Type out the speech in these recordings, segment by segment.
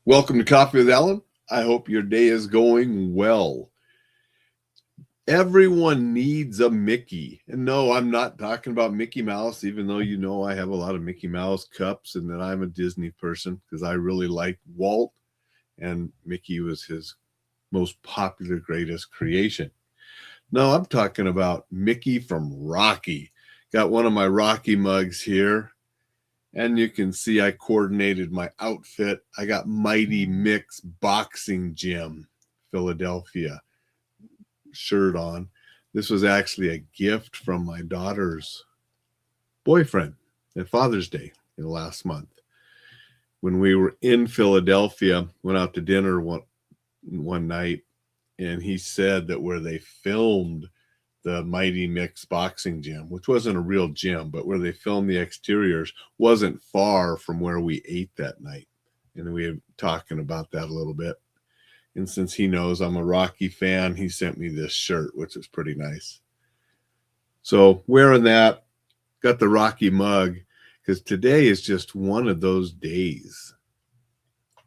Welcome to Coffee with Alain. I hope your day is going well. Everyone needs a Mickey. And no, I'm not talking about Mickey Mouse, even though you know I have a lot of Mickey Mouse cups and that I'm a Disney person because I really like Walt, and Mickey was his most popular, greatest creation. No, I'm talking about Mickey from Rocky. Got one of my Rocky mugs here. And you can see I coordinated my outfit. I got Mighty Mick's Boxing Gym, Philadelphia shirt on. This was actually a gift from my daughter's boyfriend at Father's Day in last month. When we were in Philadelphia, went out to dinner one night, and he said that where they filmed the Mighty Mick's Boxing Gym, which wasn't a real gym, but where they filmed the exteriors, wasn't far from where we ate that night. And we were talking about that a little bit. And since he knows I'm a Rocky fan, he sent me this shirt, which is pretty nice. So wearing that, got the Rocky mug, because today is just one of those days.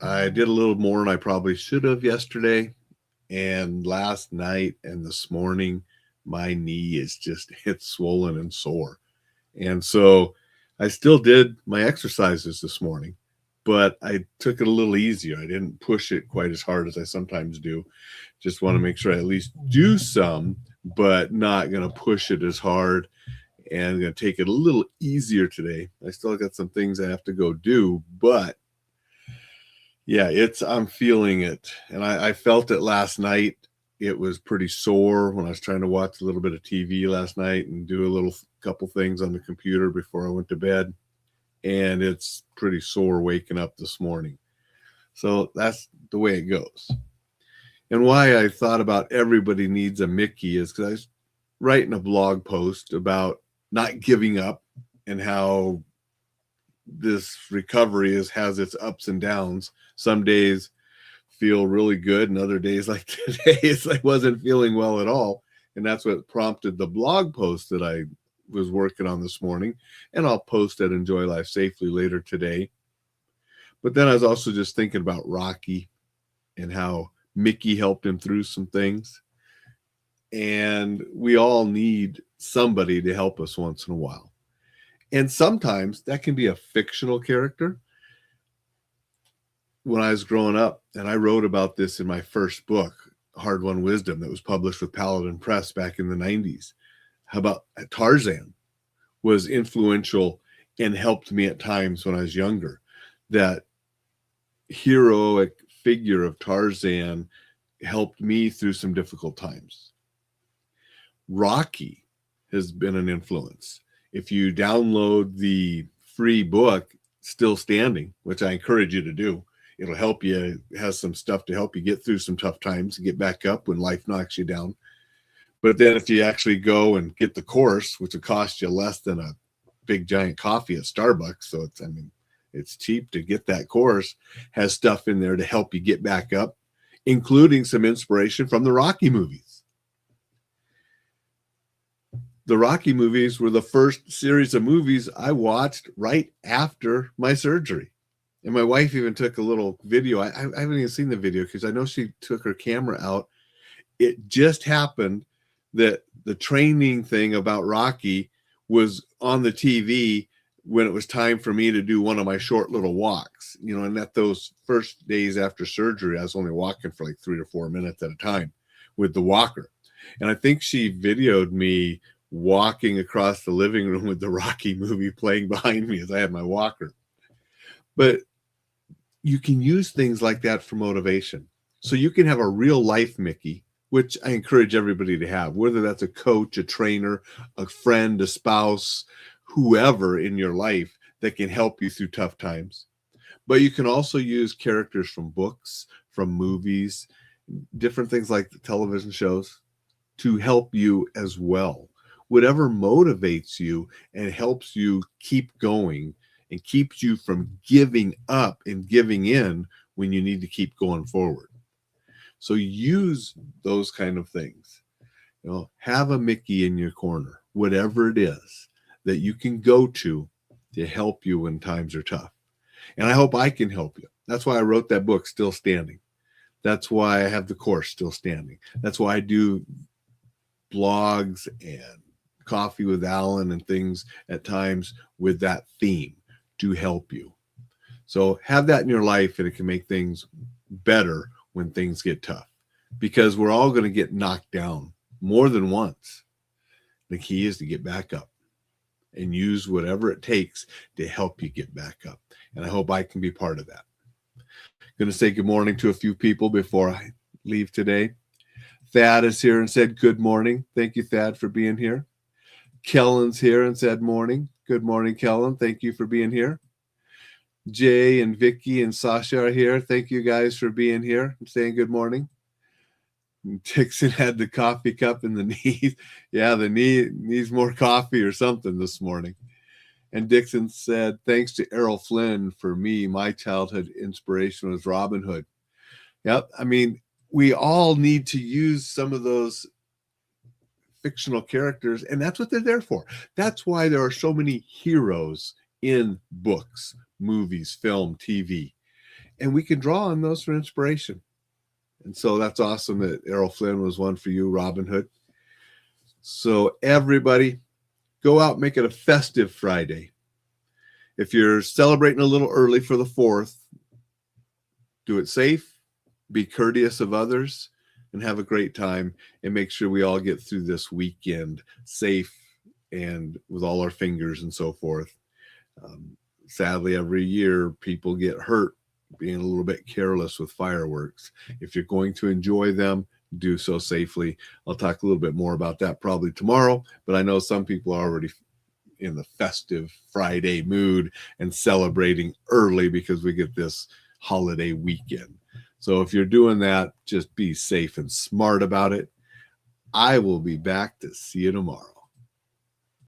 I did a little more than I probably should have yesterday. And last night and this morning, my knee is just, it's swollen and sore. And so I still did my exercises this morning, but I took it a little easier. I didn't push it quite as hard as I sometimes do. Just want to make sure I at least do some, but not going to push it as hard, and going to take it a little easier today. I still got some things I have to go do, but yeah, I'm feeling it. And I felt it last night. It was pretty sore when I was trying to watch a little bit of TV last night and do a couple things on the computer before I went to bed. And it's pretty sore waking up this morning. So that's the way it goes. And why I thought about everybody needs a Mickey is because I was writing a blog post about not giving up and how this recovery has its ups and downs. Some days feel really good, and other days like today I wasn't feeling well at all. And that's what prompted the blog post that I was working on this morning, and I'll post at Enjoy Life Safely later today. But then I was also just thinking about Rocky and how Mickey helped him through some things, and we all need somebody to help us once in a while. And sometimes that can be a fictional character. When I was growing up, and I wrote about this in my first book, Hard-Won Wisdom, that was published with Paladin Press back in the 90s. How about Tarzan was influential and helped me at times when I was younger. That heroic figure of Tarzan helped me through some difficult times. Rocky has been an influence. If you download the free book, Still Standing, which I encourage you to do, it'll help you. It has some stuff to help you get through some tough times and get back up when life knocks you down. But then if you actually go and get the course, which will cost you less than a big giant coffee at Starbucks, so it's cheap to get that course, has stuff in there to help you get back up, including some inspiration from the Rocky movies. The Rocky movies were the first series of movies I watched right after my surgery. And my wife even took a little video. I haven't even seen the video because I know she took her camera out. It just happened that the training thing about Rocky was on the TV when it was time for me to do one of my short little walks. And at those first days after surgery, I was only walking for like 3 or 4 minutes at a time with the walker. And I think she videoed me walking across the living room with the Rocky movie playing behind me as I had my walker. But you can use things like that for motivation. So you can have a real life Mickey, which I encourage everybody to have, whether that's a coach, a trainer, a friend, a spouse, whoever in your life that can help you through tough times. But you can also use characters from books, from movies, different things like the television shows to help you as well. Whatever motivates you and helps you keep going and keeps you from giving up and giving in when you need to keep going forward. So use those kind of things. Have a Mickey in your corner, whatever it is that you can go to help you when times are tough. And I hope I can help you. That's why I wrote that book, Still Standing. That's why I have the course, Still Standing. That's why I do blogs and coffee with Alain and things at times with that theme to help you. So have that in your life, and it can make things better when things get tough, because we're all going to get knocked down more than once. The key is to get back up and use whatever it takes to help you get back up. And I hope I can be part of that. Going to say good morning to a few people before I leave today. Thad is here and said good morning. Thank you, Thad, for being here. Kellen's here and said morning. Good morning, Kellen. Thank you for being here. Jay and Vicky and Sasha are here. Thank you guys for being here and saying good morning. And Dixon had the coffee cup in the knee. Yeah, the knee needs more coffee or something this morning. And Dixon said, thanks to Errol Flynn. For me, my childhood inspiration was Robin Hood. Yep. I mean, we all need to use some of those fictional characters, and that's what they're there for. That's why there are so many heroes in books, movies, film, TV, and we can draw on those for inspiration. And so that's awesome that Errol Flynn was one for you, Robin Hood. So everybody, go out, make it a festive Friday. If you're celebrating a little early for the 4th, do it safe, be courteous of others, and have a great time, and make sure we all get through this weekend safe and with all our fingers and so forth. Sadly, every year people get hurt being a little bit careless with fireworks. If you're going to enjoy them, do so safely. I'll talk a little bit more about that probably tomorrow, but I know some people are already in the festive Friday mood and celebrating early because we get this holiday weekend. So if you're doing that, just be safe and smart about it. I will be back to see you tomorrow.